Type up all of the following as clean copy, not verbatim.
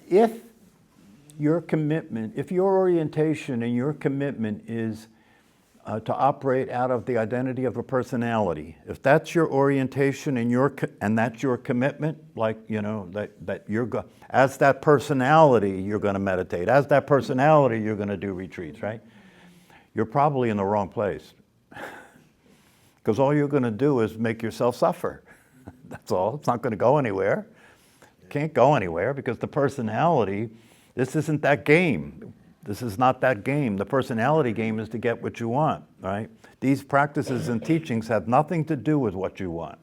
if your commitment, if your orientation and your commitment is to operate out of the identity of a personality, if that's your orientation and that's your commitment, like, you know, that you're as that personality, you're going to meditate. As that personality, you're going to do retreats, right? You're probably in the wrong place. Because all you're going to do is make yourself suffer. That's all. It's not going to go anywhere. It can't go anywhere because the personality, this isn't that game. This is not that game. The personality game is to get what you want, right? These practices and teachings have nothing to do with what you want.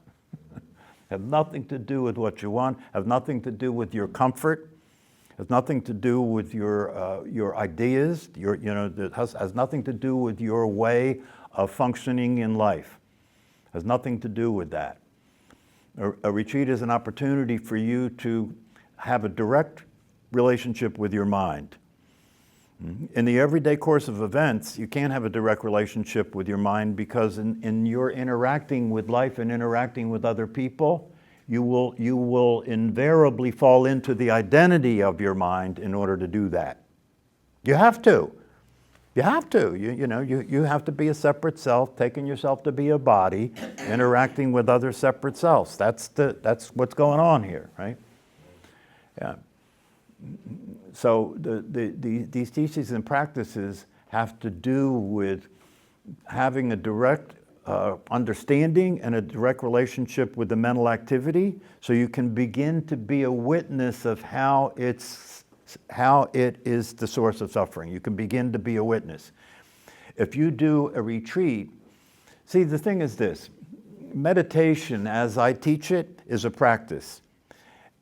Have nothing to do with what you want, have nothing to do with your comfort, has nothing to do with your ideas, has nothing to do with your way of functioning in life. Has nothing to do with that. A retreat is an opportunity for you to have a direct relationship with your mind. In the everyday course of events, you can't have a direct relationship with your mind because in your interacting with life and interacting with other people, you will invariably fall into the identity of your mind in order to do that. You have to. You have to. You have to be a separate self, taking yourself to be a body, interacting with other separate selves. That's what's going on here, right? Yeah. So these teachings and practices have to do with having a direct understanding and a direct relationship with the mental activity, so you can begin to be a witness of how it is the source of suffering. You can begin to be a witness. If you do a retreat, see, the thing is this: meditation, as I teach it, is a practice.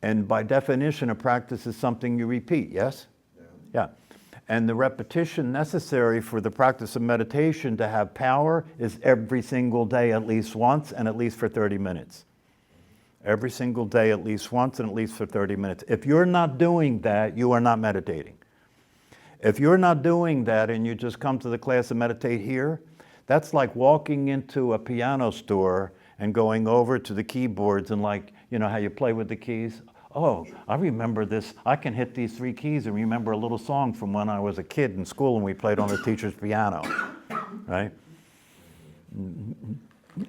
And by definition, a practice is something you repeat, yes? Yeah. And the repetition necessary for the practice of meditation to have power is every single day at least once, and at least for 30 minutes. Every single day at least once, and at least for 30 minutes. If you're not doing that, you are not meditating. If you're not doing that and you just come to the class and meditate here, that's like walking into a piano store and going over to the keyboards and, like, you know how you play with the keys? Oh, I remember this. I can hit these 3 keys and remember a little song from when I was a kid in school and we played on the teacher's piano, right?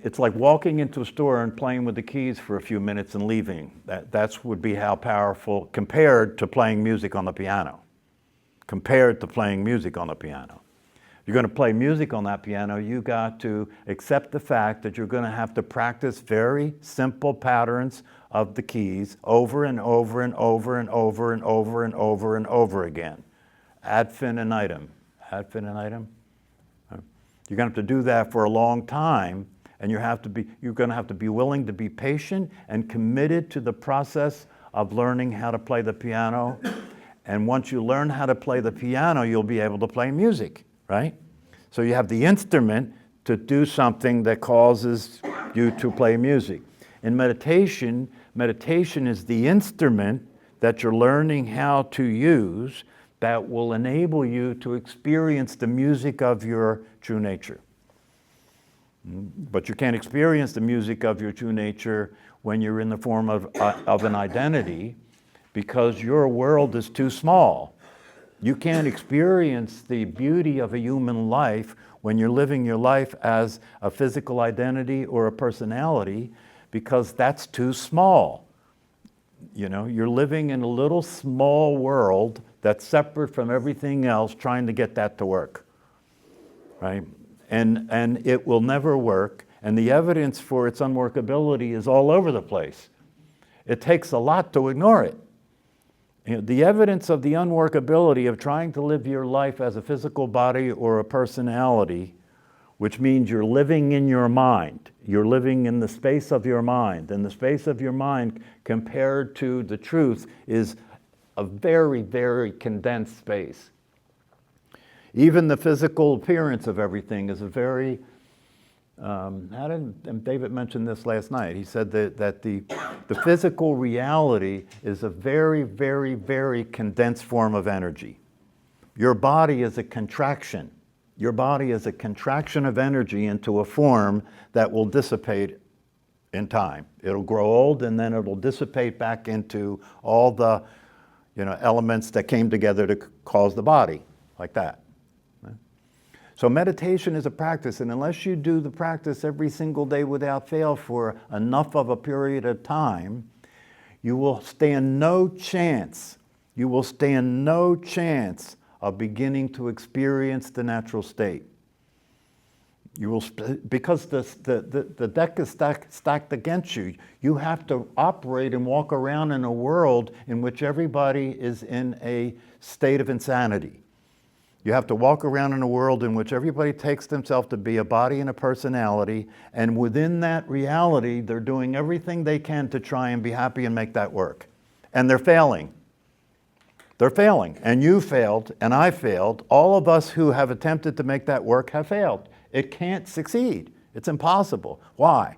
It's like walking into a store and playing with the keys for a few minutes and leaving. That's would be how powerful, compared to playing music on the piano. Compared to playing music on the piano. If you're going to play music on that piano, you got to accept the fact that you're going to have to practice very simple patterns of the keys over and over and over and over and over and over and over again. Ad infinitum. Ad infinitum. You're going to have to do that for a long time, and you're going to have to be willing to be patient and committed to the process of learning how to play the piano. And once you learn how to play the piano, you'll be able to play music, right? So you have the instrument to do something that causes you to play music. In meditation, meditation is the instrument that you're learning how to use that will enable you to experience the music of your true nature. But you can't experience the music of your true nature when you're in the form of an identity, because your world is too small. You can't experience the beauty of a human life when you're living your life as a physical identity or a personality, because that's too small. You know, you're living in a little small world that's separate from everything else, trying to get that to work, right? And it will never work, and the evidence for its unworkability is all over the place. It takes a lot to ignore it. You know, the evidence of the unworkability of trying to live your life as a physical body or a personality, which means you're living in your mind. You're living in the space of your mind. And the space of your mind compared to the truth is a very, very condensed space. Even the physical appearance of everything is a very, David mentioned this last night. He said that the physical reality is a very, very, very condensed form of energy. Your body is a contraction. Your body is a contraction of energy into a form that will dissipate in time. It'll grow old and then it'll dissipate back into all the, elements that came together to cause the body, like that. So meditation is a practice, and unless you do the practice every single day without fail for enough of a period of time, you will stand no chance. You will stand no chance of beginning to experience the natural state. You will, because the deck is stacked against you. You have to operate and walk around in a world in which everybody is in a state of insanity. You have to walk around in a world in which everybody takes themselves to be a body and a personality, and within that reality, they're doing everything they can to try and be happy and make that work. And they're failing. They're failing. And you failed, and I failed. All of us who have attempted to make that work have failed. It can't succeed. It's impossible. Why?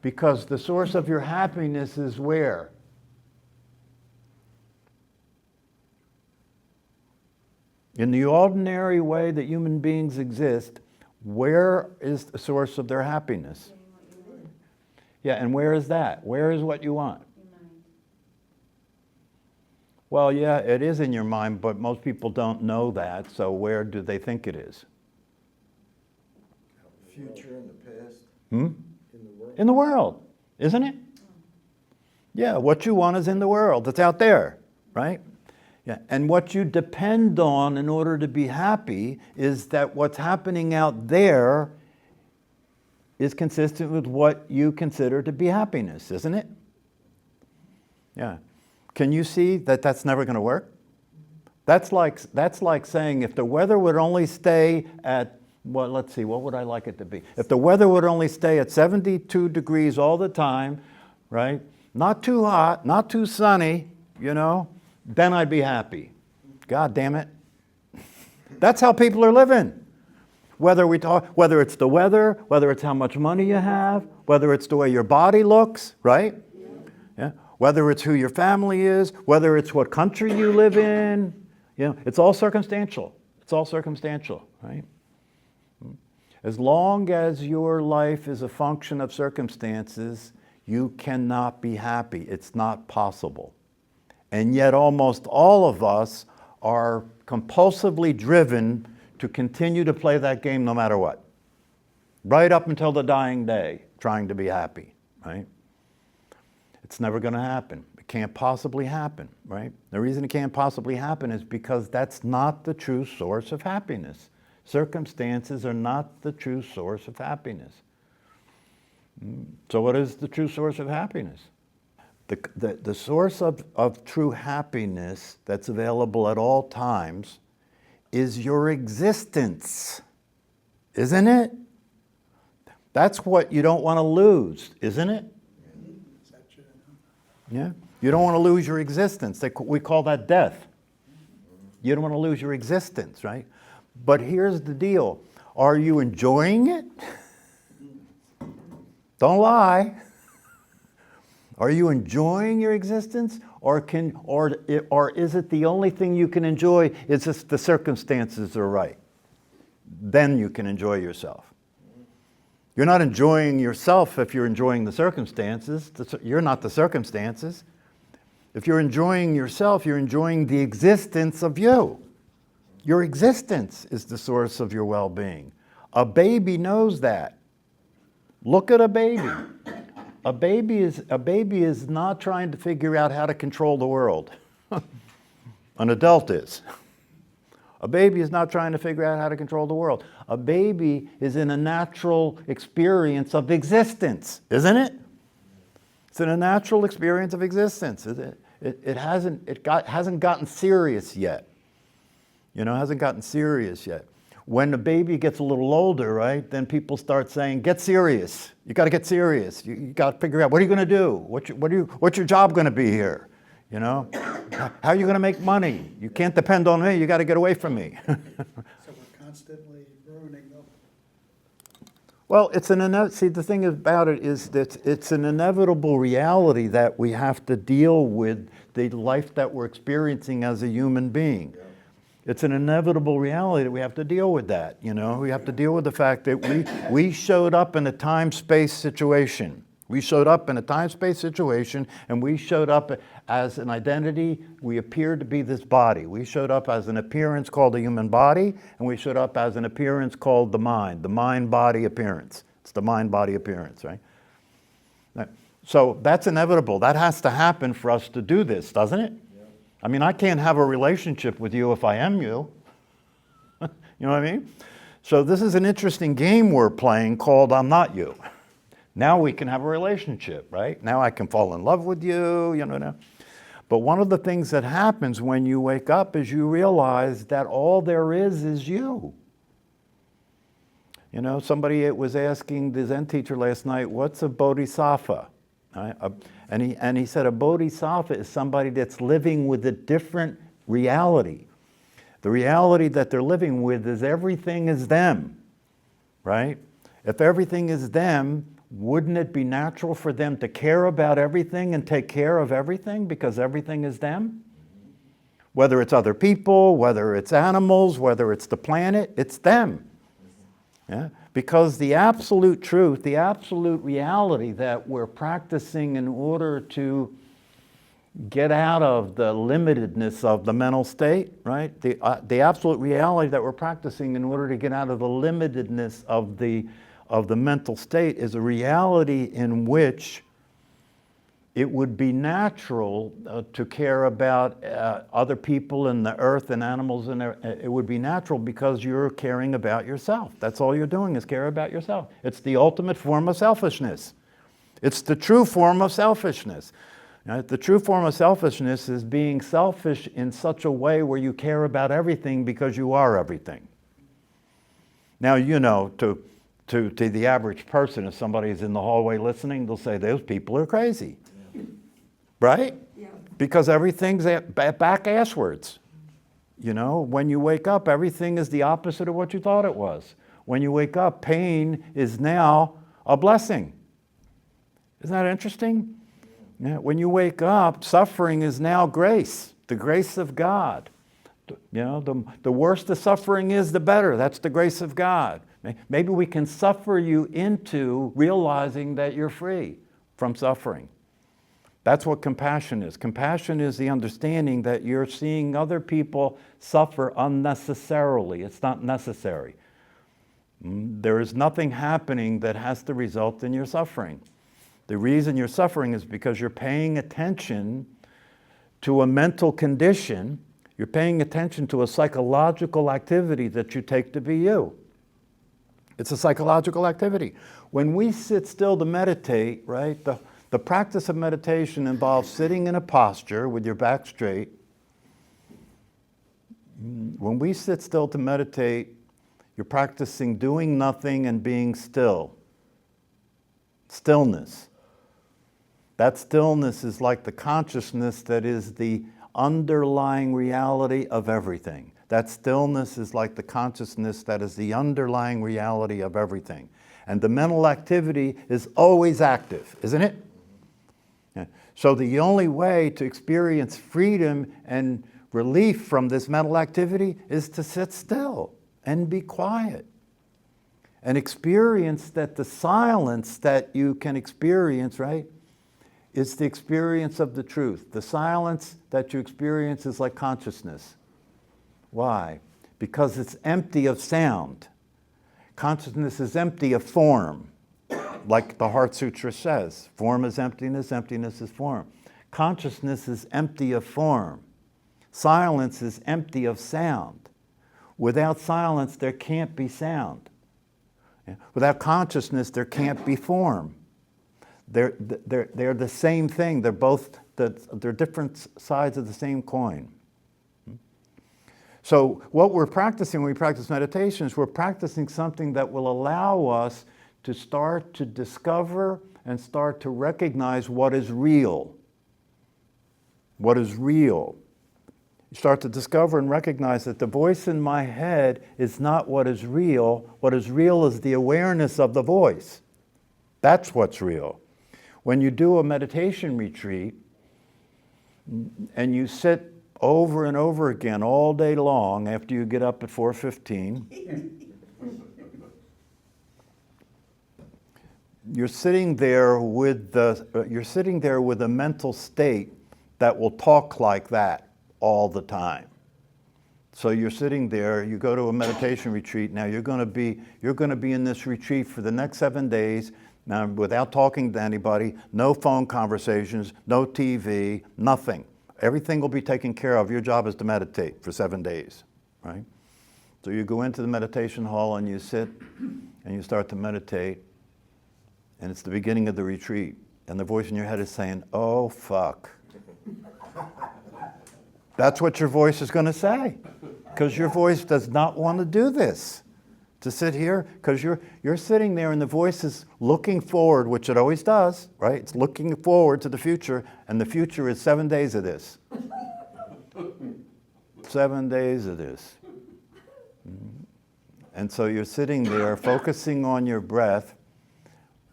Because the source of your happiness is where? In the ordinary way that human beings exist, where is the source of their happiness? Yeah, and where is that? Where is what you want? Well, yeah, it is in your mind, but most people don't know that, so where do they think it is? Future and the past. In the world. In the world, isn't it? Yeah, what you want is in the world. It's out there, right? Yeah, and what you depend on in order to be happy is that what's happening out there is consistent with what you consider to be happiness, isn't it? Yeah. Can you see that that's never going to work? That's like saying if the weather would only stay at, well, let's see, what would I like it to be? If the weather would only stay at 72 degrees all the time, right? Not too hot, not too sunny, then I'd be happy. God damn it. That's how people are living. Whether it's the weather, whether it's how much money you have, whether it's the way your body looks, right? Yeah. Whether it's who your family is, whether it's what country you live in, it's all circumstantial. It's all circumstantial, right? As long as your life is a function of circumstances, you cannot be happy. It's not possible. And yet almost all of us are compulsively driven to continue to play that game no matter what. Right up until the dying day, trying to be happy, right? It's never going to happen. It can't possibly happen, right? The reason it can't possibly happen is because that's not the true source of happiness. Circumstances are not the true source of happiness. So what is the true source of happiness? The source of true happiness that's available at all times is your existence, isn't it? That's what you don't want to lose, isn't it? Yeah? You don't want to lose your existence. We call that death. You don't want to lose your existence, right? But here's the deal. Are you enjoying it? Don't lie. Are you enjoying your existence, or is it the only thing you can enjoy is just the circumstances are right? Then you can enjoy yourself. You're not enjoying yourself if you're enjoying the circumstances. You're not the circumstances. If you're enjoying yourself, you're enjoying the existence of you. Your existence is the source of your well-being. A baby knows that. Look at a baby. A baby is not trying to figure out how to control the world. An adult is. A baby is not trying to figure out how to control the world. A baby is in a natural experience of existence, isn't it? It's in a natural experience of existence. It hasn't gotten serious yet. Hasn't gotten serious yet. When the baby gets a little older, right, then people start saying, get serious. You got to get serious. You got to figure out, what are you going to do? What's your job going to be here? How are you going to make money? You can't depend on me. You got to get away from me. So we're constantly ruining them. Well, see, the thing about it is that it's an inevitable reality that we have to deal with the life that we're experiencing as a human being. Yeah. It's an inevitable reality that we have to deal with that, We have to deal with the fact that we showed up in a time-space situation. We showed up in a time-space situation, and we showed up as an identity. We appeared to be this body. We showed up as an appearance called the human body, and we showed up as an appearance called the mind-body appearance. It's the mind-body appearance, right? So that's inevitable. That has to happen for us to do this, doesn't it? Yeah. I mean, I can't have a relationship with you if I am you. You know what I mean? So this is an interesting game we're playing called I'm Not You. Now we can have a relationship, right? Now I can fall in love with you, you know. Now. But one of the things that happens when you wake up is you realize that all there is you. You know, somebody was asking the Zen teacher last night, what's a bodhisattva? Right? And he said a bodhisattva is somebody that's living with a different reality. The reality that they're living with is everything is them, right? If everything is them, wouldn't it be natural for them to care about everything and take care of everything because everything is them? Whether it's other people, whether it's animals, whether it's the planet, it's them. Yeah? Because the absolute truth, the absolute reality that we're practicing in order to get out of the limitedness of the mental state, right? The absolute reality that we're practicing in order to get out of the limitedness of the mental state is a reality in which it would be natural to care about other people and the earth and animals, and it would be natural because you're caring about yourself. That's all you're doing is care about yourself. It's the ultimate form of selfishness. It's the true form of selfishness. The true form of selfishness is being selfish in such a way where you care about everything because you are everything. Now, you know, to the average person, if somebody's in the hallway listening, they'll say, those people are crazy. Yeah. Right? Yeah. Because everything's back asswards. You know, when you wake up, everything is the opposite of what you thought it was. When you wake up, pain is now a blessing. Isn't that interesting? Yeah. When you wake up, suffering is now grace, the grace of God. You know, the worse the suffering is, the better. That's the grace of God. Maybe we can suffer you into realizing that you're free from suffering. That's what compassion is. Compassion is the understanding that you're seeing other people suffer unnecessarily. It's not necessary. There is nothing happening that has to result in your suffering. The reason you're suffering is because you're paying attention to a mental condition. You're paying attention to a psychological activity that you take to be you. It's a psychological activity. When we sit still to meditate, right, the practice of meditation involves sitting in a posture with your back straight. When we sit still to meditate, you're practicing doing nothing and being still. Stillness. That stillness is like the consciousness that is the underlying reality of everything. That stillness is like the consciousness that is the underlying reality of everything. And the mental activity is always active, isn't it? Yeah. So the only way to experience freedom and relief from this mental activity is to sit still and be quiet. And experience that the silence that you can experience, right, is the experience of the truth. The silence that you experience is like consciousness. Why? Because it's empty of sound. Consciousness is empty of form, like the Heart Sutra says. Form is emptiness, emptiness is form. Consciousness is empty of form. Silence is empty of sound. Without silence, there can't be sound. Without consciousness, there can't be form. They're the same thing. They're different sides of the same coin. So what we're practicing when we practice meditation is we're practicing something that will allow us to start to discover and start to recognize what is real. What is real. You start to discover and recognize that the voice in my head is not what is real. What is real is the awareness of the voice. That's what's real. When you do a meditation retreat and you sit over and over again all day long after you get up at 4:15, you're sitting there with a mental state that will talk like that all the time. So you're sitting there, you go to a meditation retreat. Now you're going to be in this retreat for the next 7 days, now without talking to anybody, no phone conversations, no TV, nothing. Everything will be taken care of. Your job is to meditate for 7 days, right? So you go into the meditation hall and you sit and you start to meditate, and it's the beginning of the retreat, and the voice in your head is saying, "Oh, fuck." That's what your voice is going to say, because your voice does not want to do this, to sit here, because you're sitting there and the voice is looking forward, which it always does, right? It's looking forward to the future, and the future is 7 days of this. 7 days of this. And so you're sitting there focusing on your breath,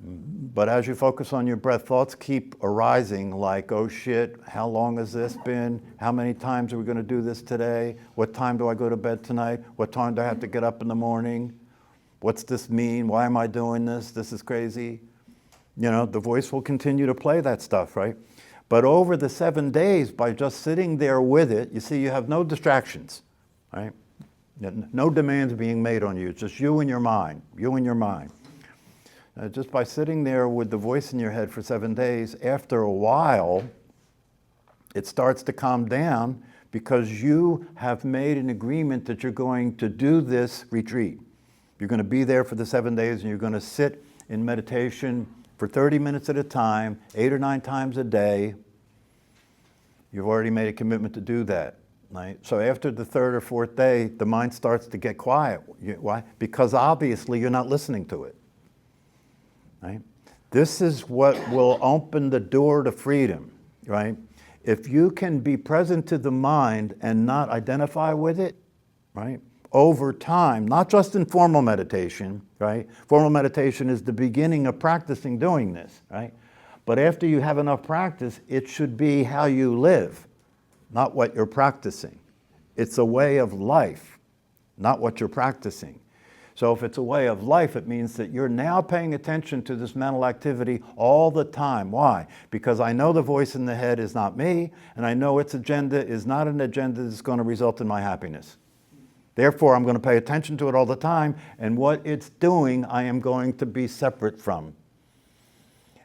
but as you focus on your breath, thoughts keep arising like, oh shit, how long has this been? How many times are we going to do this today? What time do I go to bed tonight? What time do I have to get up in the morning? What's this mean? Why am I doing this? This is crazy. You know, the voice will continue to play that stuff, right? But over the 7 days, by just sitting there with it, you see you have no distractions, right? No demands being made on you. It's just you and your mind, you and your mind. Just by sitting there with the voice in your head for 7 days, after a while, it starts to calm down because you have made an agreement that you're going to do this retreat. You're going to be there for the 7 days and you're going to sit in meditation for 30 minutes at a time, 8 or 9 times a day. You've already made a commitment to do that. Right? So after the 3rd or 4th day, the mind starts to get quiet. Why? Because obviously you're not listening to it. Right? This is what will open the door to freedom, right? If you can be present to the mind and not identify with it, right? Over time, not just in formal meditation, right? Formal meditation is the beginning of practicing doing this, right? But after you have enough practice, it should be how you live, not what you're practicing. It's a way of life, not what you're practicing. So if it's a way of life, it means that you're now paying attention to this mental activity all the time. Why? Because I know the voice in the head is not me, and I know its agenda is not an agenda that's going to result in my happiness. Therefore, I'm going to pay attention to it all the time, and what it's doing, I am going to be separate from.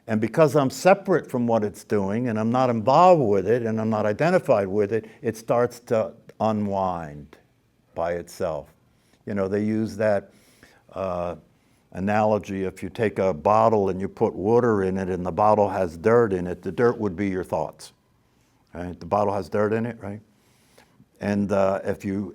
And because I'm separate from what it's doing, and I'm not involved with it, and I'm not identified with it, it starts to unwind by itself. You know, they use that analogy, if you take a bottle and you put water in it and the bottle has dirt in it, the dirt would be your thoughts. Right? The bottle has dirt in it, right? And if you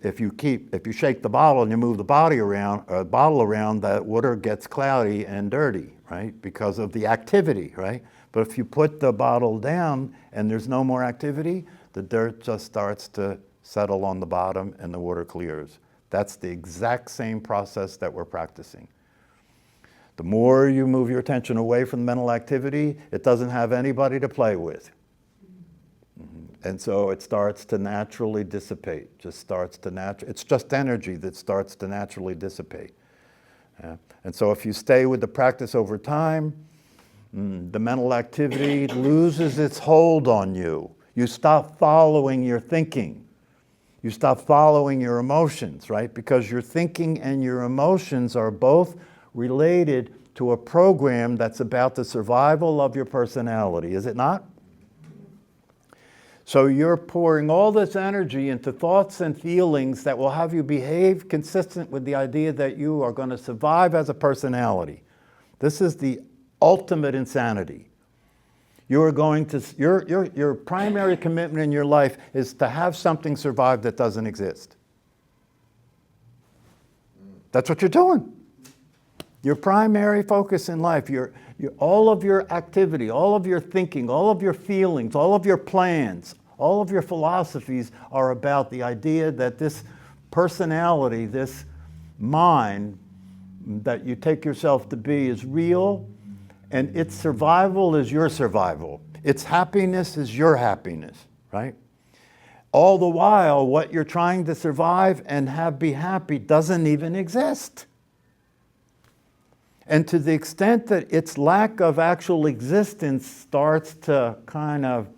shake the bottle and you move the bottle around, that water gets cloudy and dirty, right? Because of the activity, right? But if you put the bottle down and there's no more activity, the dirt just starts to settle on the bottom and the water clears. That's the exact same process that we're practicing. The more you move your attention away from the mental activity, it doesn't have anybody to play with. And so it starts to naturally dissipate, it's just energy that starts to naturally dissipate. And so if you stay with the practice over time, the mental activity loses its hold on you. You stop following your thinking. You stop following your emotions, right? Because your thinking and your emotions are both related to a program that's about the survival of your personality, is it not? So you're pouring all this energy into thoughts and feelings that will have you behave consistent with the idea that you are going to survive as a personality. This is the ultimate insanity. Your primary commitment in your life is to have something survive that doesn't exist. That's what you're doing. Your primary focus in life, all of your activity, all of your thinking, all of your feelings, all of your plans, all of your philosophies are about the idea that this personality, this mind that you take yourself to be is real, and its survival is your survival. Its happiness is your happiness, right? All the while, what you're trying to survive and be happy doesn't even exist. And to the extent that its lack of actual existence starts to kind of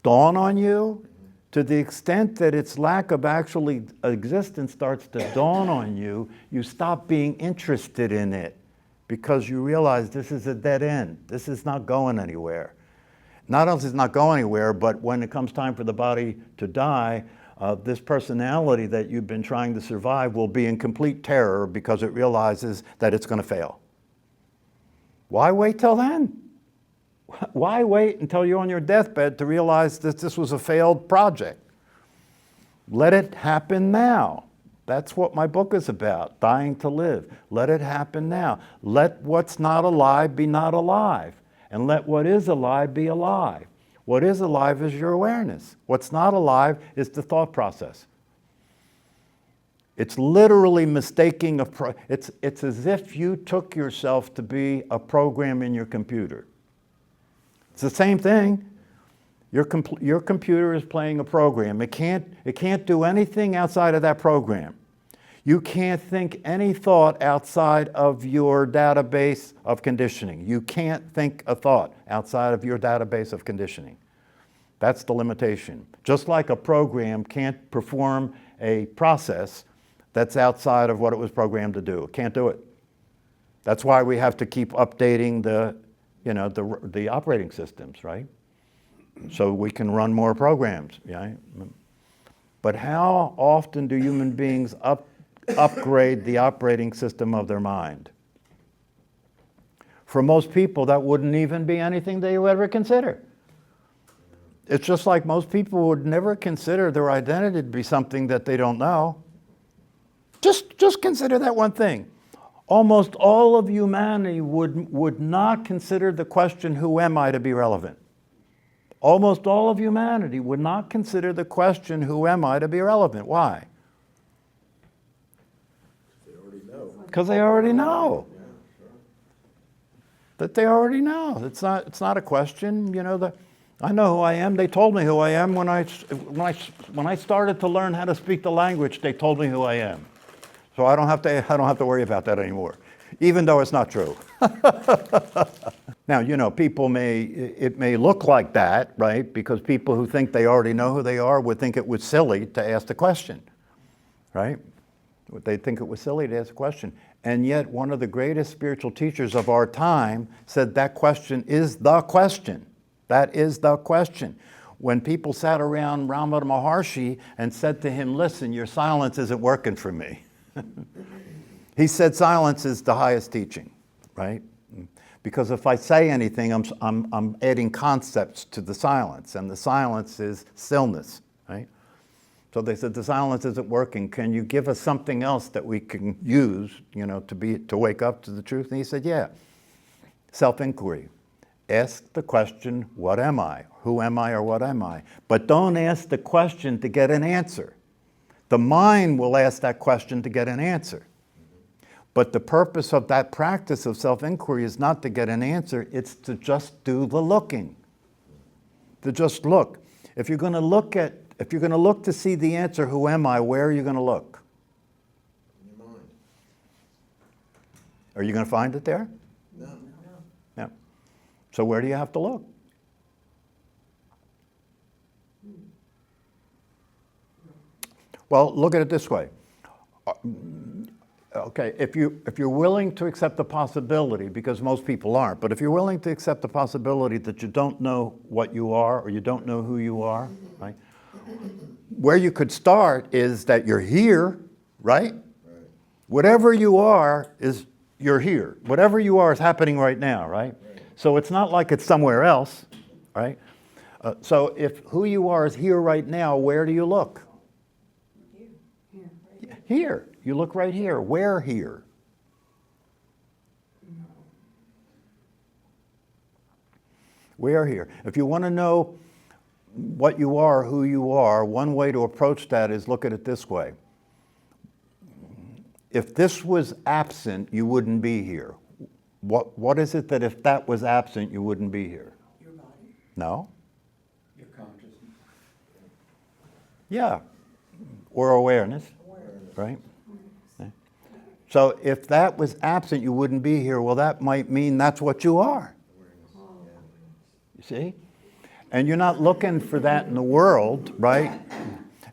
dawn on you, to the extent that its lack of actual existence starts to dawn on you, you stop being interested in it because you realize this is a dead end. This is not going anywhere. Not only is it not going anywhere, but when it comes time for the body to die, this personality that you've been trying to survive will be in complete terror because it realizes that it's going to fail. Why wait till then? Why wait until you're on your deathbed to realize that this was a failed project? Let it happen now. That's what my book is about, Dying to Live. Let it happen now. Let what's not alive be not alive, and let what is alive be alive. What is alive is your awareness. What's not alive is the thought process. It's literally mistaking it's as if you took yourself to be a program in your computer. It's the same thing. Your computer is playing a program. It can't do anything outside of that program. You can't think any thought outside of your database of conditioning. You can't think a thought outside of your database of conditioning. That's the limitation. Just like a program can't perform a process that's outside of what it was programmed to do. It can't do it. That's why we have to keep updating the operating systems, right? So we can run more programs, right? But how often do human beings upgrade the operating system of their mind? For most people, that wouldn't even be anything they would ever consider. It's just like most people would never consider their identity to be something that they don't know. Just consider that one thing. Almost all of humanity would not consider the question, who am I, to be relevant. Almost all of humanity would not consider the question, who am I, to be relevant. Why? They already know. Because they already know. Yeah, sure. That they already know. It's not a question. I know who I am. They told me who I am when I started to learn how to speak the language. They told me who I am. So I don't have to worry about that anymore, even though it's not true. Now, it may look like that, right? Because people who think they already know who they are would think it was silly to ask the question, right? They'd think it was silly to ask the question. And yet, one of the greatest spiritual teachers of our time said that question is the question. That is the question. When people sat around Ramana Maharshi and said to him, listen, your silence isn't working for me. He said silence is the highest teaching, right? Because if I say anything, I'm adding concepts to the silence, and the silence is stillness, right? So they said the silence isn't working. Can you give us something else that we can use, to wake up to the truth? And he said, yeah, self-inquiry. Ask the question, what am I? Who am I, or what am I? But don't ask the question to get an answer. The mind will ask that question to get an answer. But the purpose of that practice of self-inquiry is not to get an answer, it's to just do the looking. To just look. If you're going to look to see the answer, who am I, where are you going to look? In your mind. Are you going to find it there? No. No. So where do you have to look? Well, look at it this way. Okay, if you're willing to accept the possibility, because most people aren't, but if you're willing to accept the possibility that you don't know what you are or you don't know who you are, right? Where you could start is that you're here, right? Whatever you are you're here. Whatever you are is happening right now, right? So it's not like it's somewhere else, right? So if who you are is here right now, where do you look? Here. You look right here. Where here? Where here? If you want to know what you are, who you are, one way to approach that is look at it this way. If this was absent, you wouldn't be here. What is it that if that was absent, you wouldn't be here? Your body. No? Your consciousness. Yeah. Or awareness, right? So if that was absent, you wouldn't be here. Well, that might mean that's what you are. You see? And you're not looking for that in the world, right?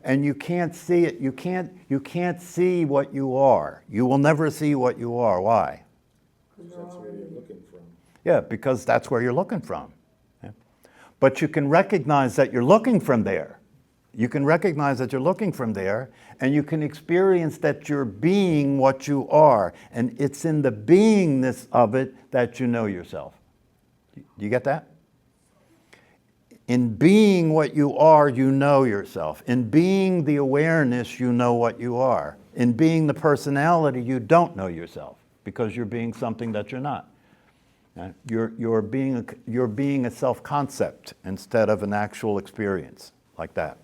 And you can't see it. You can't see what you are. You will never see what you are. Why? That's where you're looking from. Yeah, because that's where you're looking from. Yeah. But you can recognize that you're looking from there. You can recognize that you're looking from there, and you can experience that you're being what you are. And it's in the beingness of it that you know yourself. Do you get that? In being what you are, you know yourself. In being the awareness, you know what you are. In being the personality, you don't know yourself because you're being something that you're not. You're being a self-concept instead of an actual experience like that.